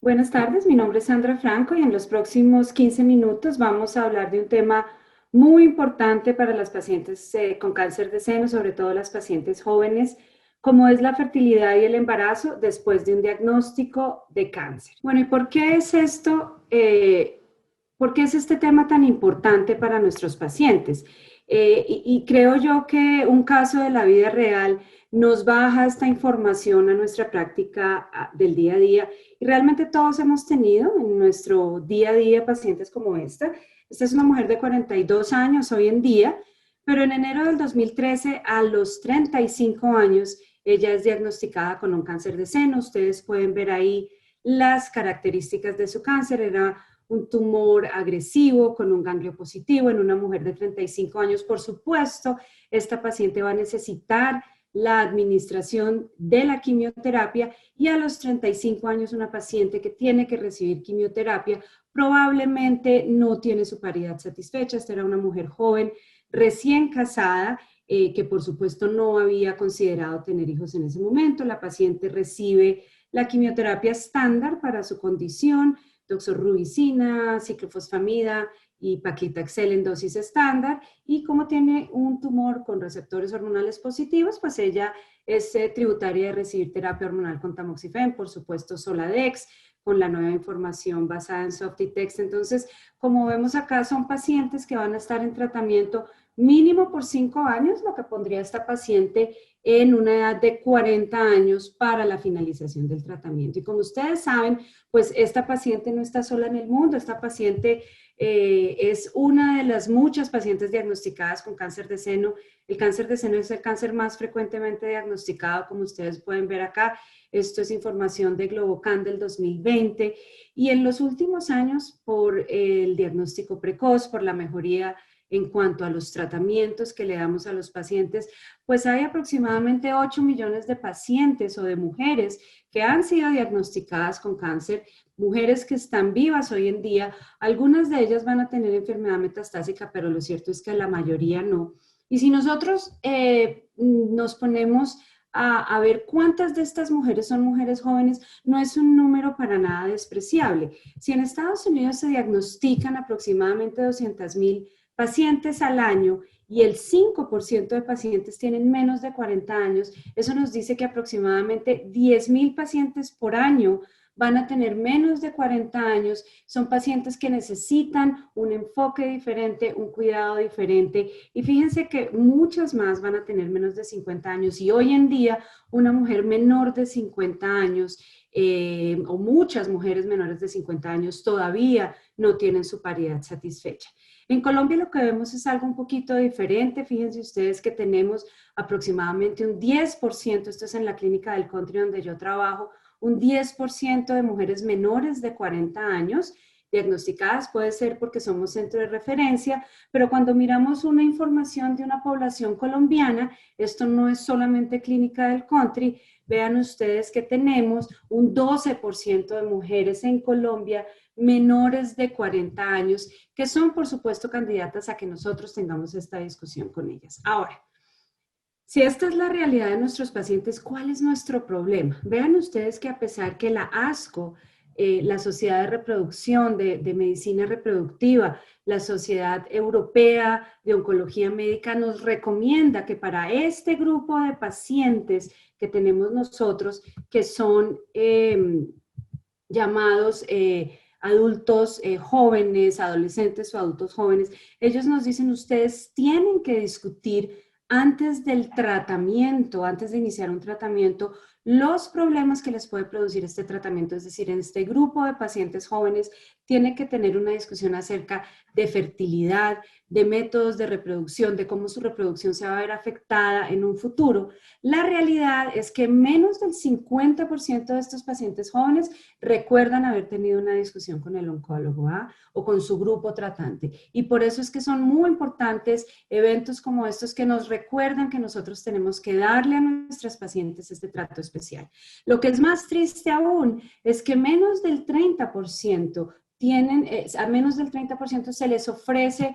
Buenas tardes, mi nombre es Sandra Franco y en los próximos 15 minutos vamos a hablar de un tema muy importante para las pacientes con cáncer de seno, sobre todo las pacientes jóvenes, como es la fertilidad y el embarazo después de un diagnóstico de cáncer. Bueno, ¿y por qué es esto? ¿Por qué es este tema tan importante para nuestros pacientes? Y creo yo que un caso de la vida real nos baja esta información a nuestra práctica del día a día y realmente todos hemos tenido en nuestro día a día pacientes como esta. Esta es una mujer de 42 años hoy en día, pero en enero del 2013, a los 35 años, ella es diagnosticada con un cáncer de seno. Ustedes pueden ver ahí las características de su cáncer. Era un tumor agresivo con un ganglio positivo en una mujer de 35 años. Por supuesto, esta paciente va a necesitar la administración de la quimioterapia y a los 35 años una paciente que tiene que recibir quimioterapia probablemente no tiene su paridad satisfecha. Esta era una mujer joven, recién casada, que por supuesto no había considerado tener hijos en ese momento. La paciente recibe la quimioterapia estándar para su condición, doxorubicina, ciclofosfamida y paclitaxel en dosis estándar, y como tiene un tumor con receptores hormonales positivos, pues ella es tributaria de recibir terapia hormonal con tamoxifen, por supuesto Soladex, con la nueva información basada en Softitext. Entonces, como vemos acá, son pacientes que van a estar en tratamiento mínimo por 5 años, lo que pondría a esta paciente en una edad de 40 años para la finalización del tratamiento. Y como ustedes saben, pues esta paciente no está sola en el mundo. Esta paciente es una de las muchas pacientes diagnosticadas con cáncer de seno. El cáncer de seno es el cáncer más frecuentemente diagnosticado, como ustedes pueden ver acá. Esto es información de Globocan del 2020. Y en los últimos años, por el diagnóstico precoz, por la mejoría en cuanto a los tratamientos que le damos a los pacientes, pues hay aproximadamente 8 millones de pacientes o de mujeres que han sido diagnosticadas con cáncer, mujeres que están vivas hoy en día. Algunas de ellas van a tener enfermedad metastásica, pero lo cierto es que la mayoría no. Y si nosotros nos ponemos a ver cuántas de estas mujeres son mujeres jóvenes, no es un número para nada despreciable. Si en Estados Unidos se diagnostican aproximadamente 200,000 pacientes al año y el 5% de pacientes tienen menos de 40 años, eso nos dice que aproximadamente 10,000 pacientes por año van a tener menos de 40 años. Son pacientes que necesitan un enfoque diferente, un cuidado diferente. Y fíjense que muchas más van a tener menos de 50 años. Y hoy en día, una mujer menor de 50 años o muchas mujeres menores de 50 años todavía no tienen su paridad satisfecha. En Colombia lo que vemos es algo un poquito diferente. Fíjense ustedes que tenemos aproximadamente un 10%, esto es en la clínica del country donde yo trabajo, un 10% de mujeres menores de 40 años diagnosticadas. Puede ser porque somos centro de referencia, pero cuando miramos una información de una población colombiana, esto no es solamente clínica del country. Vean ustedes que tenemos un 12% de mujeres en Colombia menores de 40 años, que son, por supuesto, candidatas a que nosotros tengamos esta discusión con ellas. Ahora, si esta es la realidad de nuestros pacientes, ¿cuál es nuestro problema? Vean ustedes que a pesar que la ASCO, la Sociedad de Reproducción, de Medicina Reproductiva, la Sociedad Europea de Oncología Médica nos recomienda que para este grupo de pacientes que tenemos nosotros, que son llamados adultos jóvenes, adolescentes o adultos jóvenes, ellos nos dicen, ustedes tienen que discutir antes del tratamiento, antes de iniciar un tratamiento, los problemas que les puede producir este tratamiento. Es decir, en este grupo de pacientes jóvenes tiene que tener una discusión acerca de fertilidad, de métodos de reproducción, de cómo su reproducción se va a ver afectada en un futuro. La realidad es que menos del 50% de estos pacientes jóvenes recuerdan haber tenido una discusión con el oncólogo o con su grupo tratante. Y por eso es que son muy importantes eventos como estos que nos recuerdan que nosotros tenemos que darle a nuestras pacientes este trato especial. Lo que es más triste aún es que menos del 30% tienen, a menos del 30% se les ofrece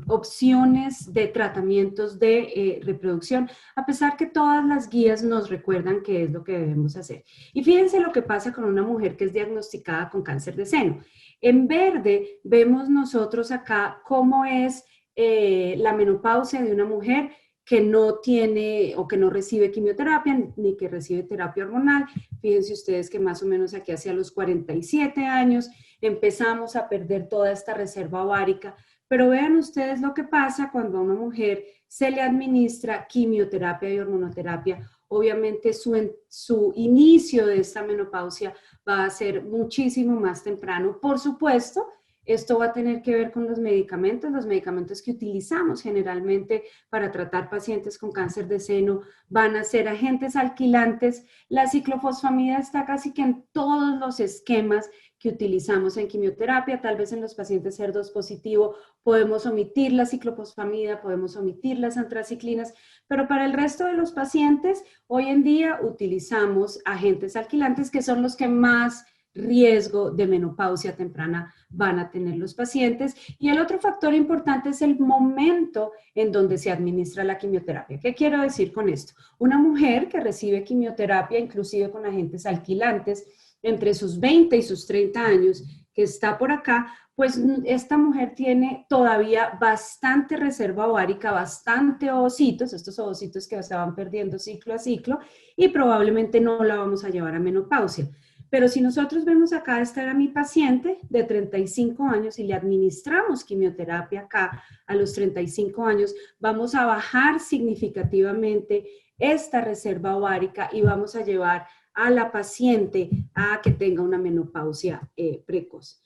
opciones de tratamientos de reproducción, a pesar que todas las guías nos recuerdan qué es lo que debemos hacer. Y fíjense lo que pasa con una mujer que es diagnosticada con cáncer de seno. En verde vemos nosotros acá cómo es la menopausia de una mujer que no tiene o que no recibe quimioterapia ni que recibe terapia hormonal. Fíjense ustedes que más o menos aquí hacia los 47 años empezamos a perder toda esta reserva ovárica, pero vean ustedes lo que pasa cuando a una mujer se le administra quimioterapia y hormonoterapia. Obviamente su inicio de esta menopausia va a ser muchísimo más temprano. Por supuesto, esto va a tener que ver con los medicamentos que utilizamos generalmente para tratar pacientes con cáncer de seno van a ser agentes alquilantes. La ciclofosfamida está casi que en todos los esquemas que utilizamos en quimioterapia. Tal vez en los pacientes HER2 positivo podemos omitir la ciclofosfamida, podemos omitir las antraciclinas, pero para el resto de los pacientes hoy en día utilizamos agentes alquilantes que son los que más riesgo de menopausia temprana van a tener los pacientes. Y el otro factor importante es el momento en donde se administra la quimioterapia. ¿Qué quiero decir con esto? Una mujer que recibe quimioterapia, inclusive con agentes alquilantes, entre sus 20 y sus 30 años, que está por acá, pues esta mujer tiene todavía bastante reserva ovárica, bastante ovocitos, estos ovocitos que se van perdiendo ciclo a ciclo, y probablemente no la vamos a llevar a menopausia. Pero si nosotros vemos acá, esta era mi paciente de 35 años y le administramos quimioterapia acá a los 35 años, vamos a bajar significativamente esta reserva ovárica y vamos a llevar a la paciente a que tenga una menopausia precoz.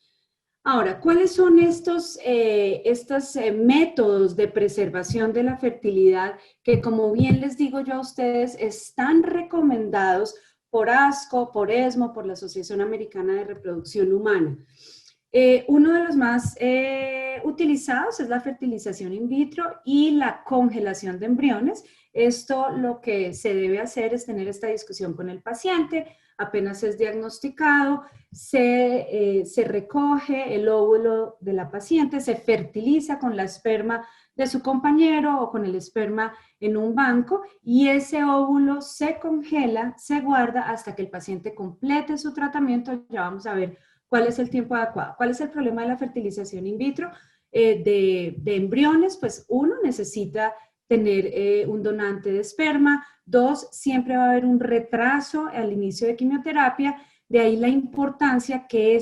Ahora, ¿cuáles son estos métodos de preservación de la fertilidad que, como bien les digo yo a ustedes, están recomendados por ASCO, por ESMO, por la Asociación Americana de Reproducción Humana? Uno de los más utilizados es la fertilización in vitro y la congelación de embriones. Esto lo que se debe hacer es tener esta discusión con el paciente. Apenas es diagnosticado, se recoge el óvulo de la paciente, se fertiliza con la esperma de su compañero o con el esperma en un banco y ese óvulo se congela, se guarda hasta que el paciente complete su tratamiento. Ya vamos a ver cuál es el tiempo adecuado. ¿Cuál es el problema de la fertilización in vitro de embriones? Pues uno, necesita tener un donante de esperma. Dos, siempre va a haber un retraso al inicio de quimioterapia. De ahí la importancia que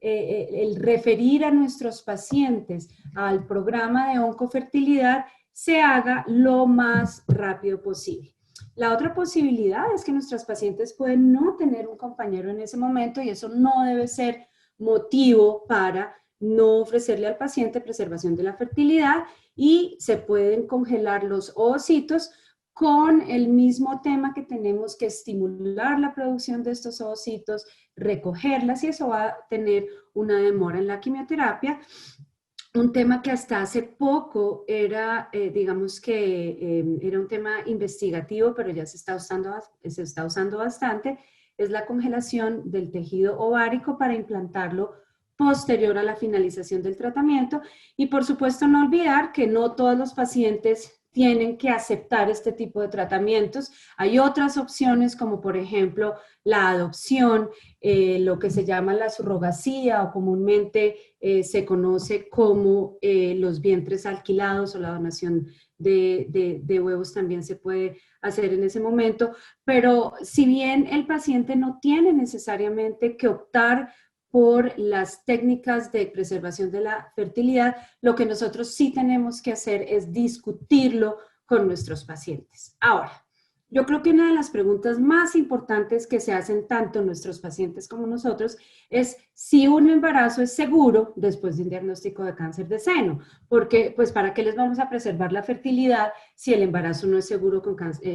el referir a nuestros pacientes al programa de oncofertilidad se haga lo más rápido posible. La otra posibilidad es que nuestros pacientes pueden no tener un compañero en ese momento y eso no debe ser motivo para no ofrecerle al paciente preservación de la fertilidad y se pueden congelar los ovocitos con el mismo tema que tenemos que estimular la producción de estos ovocitos, recogerlas y eso va a tener una demora en la quimioterapia. Un tema que hasta hace poco era, digamos que era un tema investigativo, pero ya se está usando bastante, es la congelación del tejido ovárico para implantarlo posterior a la finalización del tratamiento. Y por supuesto no olvidar que no todos los pacientes tienen que aceptar este tipo de tratamientos. Hay otras opciones como por ejemplo la adopción, lo que se llama la surrogacia o comúnmente se conoce como los vientres alquilados o la donación de huevos también se puede hacer en ese momento. Pero si bien el paciente no tiene necesariamente que optar por las técnicas de preservación de la fertilidad, lo que nosotros sí tenemos que hacer es discutirlo con nuestros pacientes. Ahora, yo creo que una de las preguntas más importantes que se hacen tanto nuestros pacientes como nosotros es si un embarazo es seguro después de un diagnóstico de cáncer de seno, porque pues ¿para qué les vamos a preservar la fertilidad si el embarazo no es seguro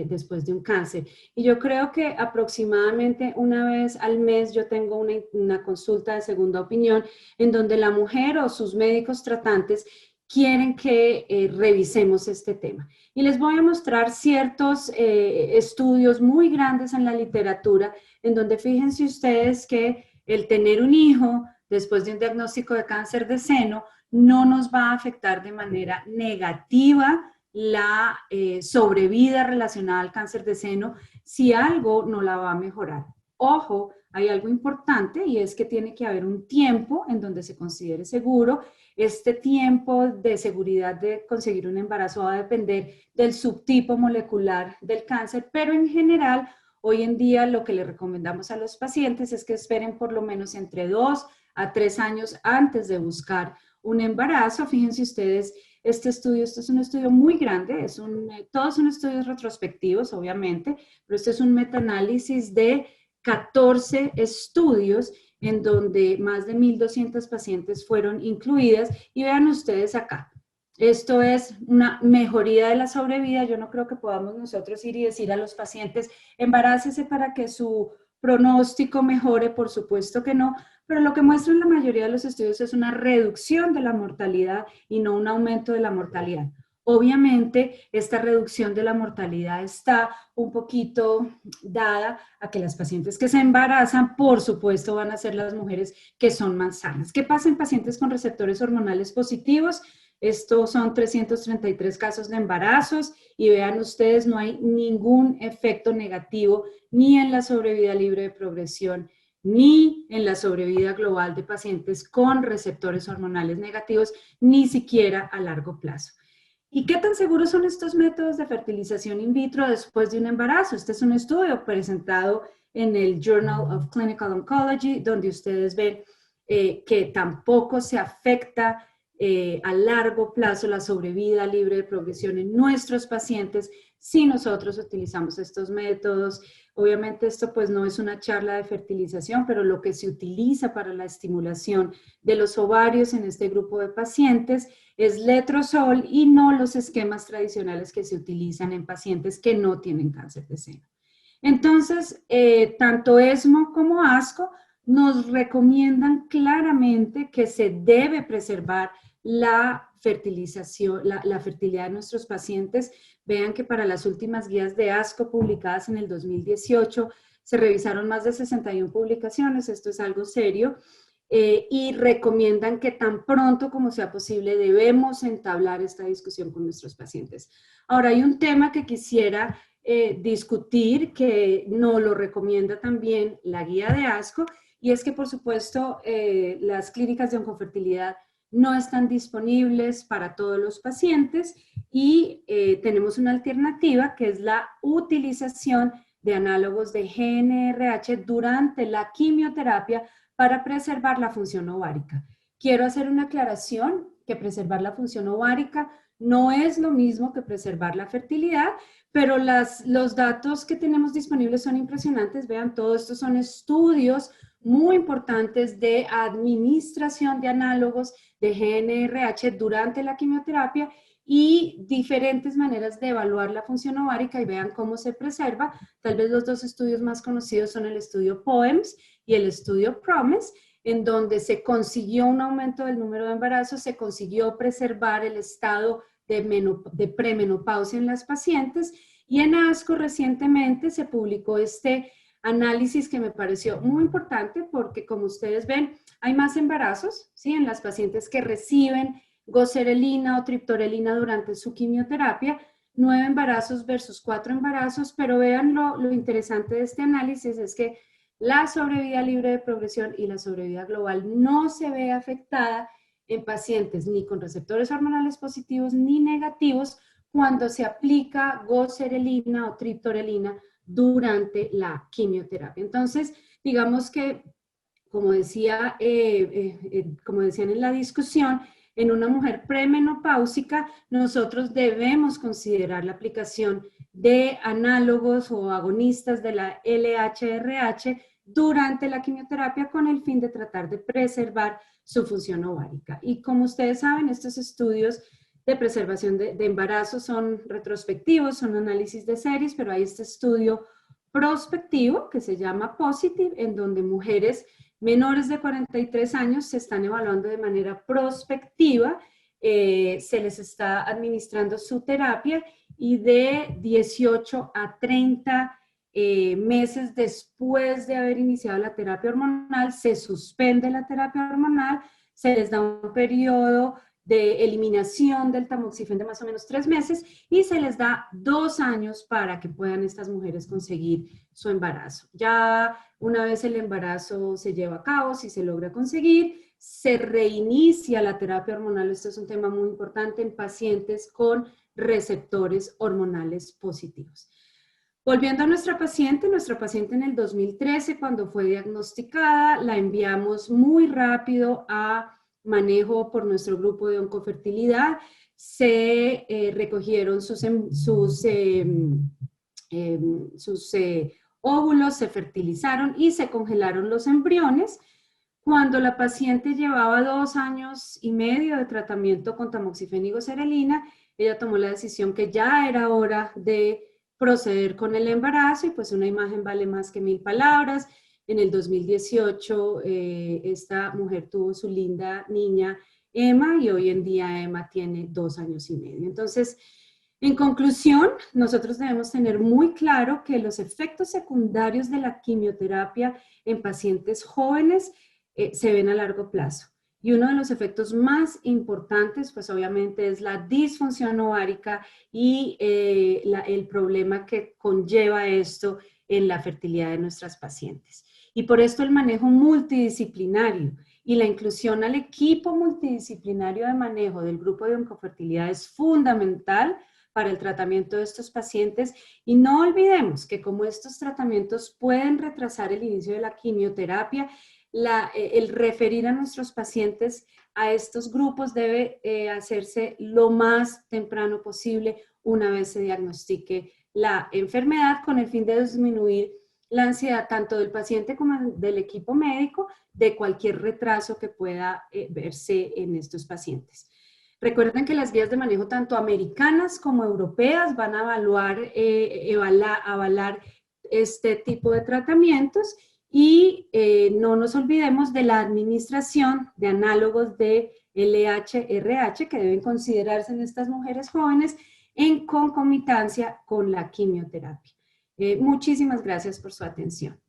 después de un cáncer? Y yo creo que aproximadamente una vez al mes yo tengo una consulta de segunda opinión en donde la mujer o sus médicos tratantes quieren que revisemos este tema. Y les voy a mostrar ciertos estudios muy grandes en la literatura, en donde fíjense ustedes que el tener un hijo después de un diagnóstico de cáncer de seno, no nos va a afectar de manera negativa la sobrevida relacionada al cáncer de seno, si algo no la va a mejorar. Ojo, hay algo importante y es que tiene que haber un tiempo en donde se considere seguro. Este tiempo de seguridad de conseguir un embarazo va a depender del subtipo molecular del cáncer, pero en general, hoy en día lo que le recomendamos a los pacientes es que esperen por lo menos entre 2 a 3 años antes de buscar un embarazo. Fíjense ustedes, este es un estudio muy grande, todos son estudios retrospectivos, obviamente, pero este es un metaanálisis de 14 estudios en donde más de 1,200 pacientes fueron incluidas y vean ustedes acá. Esto es una mejoría de la sobrevida. Yo no creo que podamos nosotros ir y decir a los pacientes, embarácese para que su pronóstico mejore, por supuesto que no, pero lo que muestran la mayoría de los estudios es una reducción de la mortalidad y no un aumento de la mortalidad. Obviamente, esta reducción de la mortalidad está un poquito dada a que las pacientes que se embarazan, por supuesto, van a ser las mujeres que son más sanas. ¿Qué pasa en pacientes con receptores hormonales positivos? Estos son 333 casos de embarazos y vean ustedes, no hay ningún efecto negativo ni en la sobrevida libre de progresión ni en la sobrevida global de pacientes con receptores hormonales negativos, ni siquiera a largo plazo. ¿Y qué tan seguros son estos métodos de fertilización in vitro después de un embarazo? Este es un estudio presentado en el Journal of Clinical Oncology, donde ustedes ven que tampoco se afecta a largo plazo la sobrevida libre de progresión en nuestros pacientes si nosotros utilizamos estos métodos. Obviamente esto pues no es una charla de fertilización, pero lo que se utiliza para la estimulación de los ovarios en este grupo de pacientes es letrozol y no los esquemas tradicionales que se utilizan en pacientes que no tienen cáncer de seno. Entonces, tanto ESMO como ASCO nos recomiendan claramente que se debe preservar la fertilización, la fertilidad de nuestros pacientes. Vean que para las últimas guías de ASCO publicadas en el 2018 se revisaron más de 61 publicaciones, esto es algo serio, y recomiendan que tan pronto como sea posible debemos entablar esta discusión con nuestros pacientes. Ahora, hay un tema que quisiera discutir, que no lo recomienda también la guía de ASCO, y es que por supuesto las clínicas de oncofertilidad no están disponibles para todos los pacientes y tenemos una alternativa que es la utilización de análogos de GNRH durante la quimioterapia para preservar la función ovárica. Quiero hacer una aclaración, que preservar la función ovárica no es lo mismo que preservar la fertilidad, pero los datos que tenemos disponibles son impresionantes. Vean, todos estos son estudios muy importantes de administración de análogos de GNRH durante la quimioterapia y diferentes maneras de evaluar la función ovárica y vean cómo se preserva. Tal vez los dos estudios más conocidos son el estudio POEMS y el estudio PROMISE, en donde se consiguió un aumento del número de embarazos, se consiguió preservar el estado de premenopausia en las pacientes, y en ASCO recientemente se publicó este análisis que me pareció muy importante porque, como ustedes ven, hay más embarazos, ¿sí?, en las pacientes que reciben goserelina o triptorelina durante su quimioterapia, 9 embarazos versus 4 embarazos, pero vean lo interesante de este análisis es que la sobrevida libre de progresión y la sobrevida global no se ve afectada en pacientes ni con receptores hormonales positivos ni negativos cuando se aplica goserelina o triptorelina durante la quimioterapia. Entonces, digamos que, como decían en la discusión, en una mujer premenopáusica, nosotros debemos considerar la aplicación de análogos o agonistas de la LHRH durante la quimioterapia con el fin de tratar de preservar su función ovárica. Y como ustedes saben, estos estudios de preservación de embarazo son retrospectivos, son análisis de series, pero hay este estudio prospectivo que se llama POSITIVE, en donde mujeres menores de 43 años se están evaluando de manera prospectiva, se les está administrando su terapia y de 18 a 30 meses después de haber iniciado la terapia hormonal, se suspende la terapia hormonal, se les da un periodo de eliminación del tamoxifeno de más o menos 3 meses y se les da 2 años para que puedan estas mujeres conseguir su embarazo. Ya una vez el embarazo se lleva a cabo, si se logra conseguir, se reinicia la terapia hormonal. Esto es un tema muy importante en pacientes con receptores hormonales positivos. Volviendo a nuestra paciente en el 2013, cuando fue diagnosticada, la enviamos muy rápido a manejo por nuestro grupo de oncofertilidad. Se recogieron sus óvulos, se fertilizaron y se congelaron los embriones. Cuando la paciente llevaba 2 años y medio de tratamiento con tamoxifeno y goserelina, ella tomó la decisión que ya era hora de proceder con el embarazo y pues una imagen vale más que 1000 palabras. En el 2018 esta mujer tuvo su linda niña Emma y hoy en día Emma tiene 2 años y medio. Entonces, en conclusión, nosotros debemos tener muy claro que los efectos secundarios de la quimioterapia en pacientes jóvenes se ven a largo plazo. Y uno de los efectos más importantes, pues obviamente es la disfunción ovárica y el problema que conlleva esto en la fertilidad de nuestras pacientes. Y por esto el manejo multidisciplinario y la inclusión al equipo multidisciplinario de manejo del grupo de oncofertilidad es fundamental para el tratamiento de estos pacientes. Y no olvidemos que como estos tratamientos pueden retrasar el inicio de la quimioterapia, el referir a nuestros pacientes a estos grupos debe hacerse lo más temprano posible una vez se diagnostique la enfermedad, con el fin de disminuir la ansiedad tanto del paciente como del equipo médico de cualquier retraso que pueda verse en estos pacientes. Recuerden que las guías de manejo tanto americanas como europeas van a avalar este tipo de tratamientos. Y no nos olvidemos de la administración de análogos de LH-RH que deben considerarse en estas mujeres jóvenes en concomitancia con la quimioterapia. Muchísimas gracias por su atención.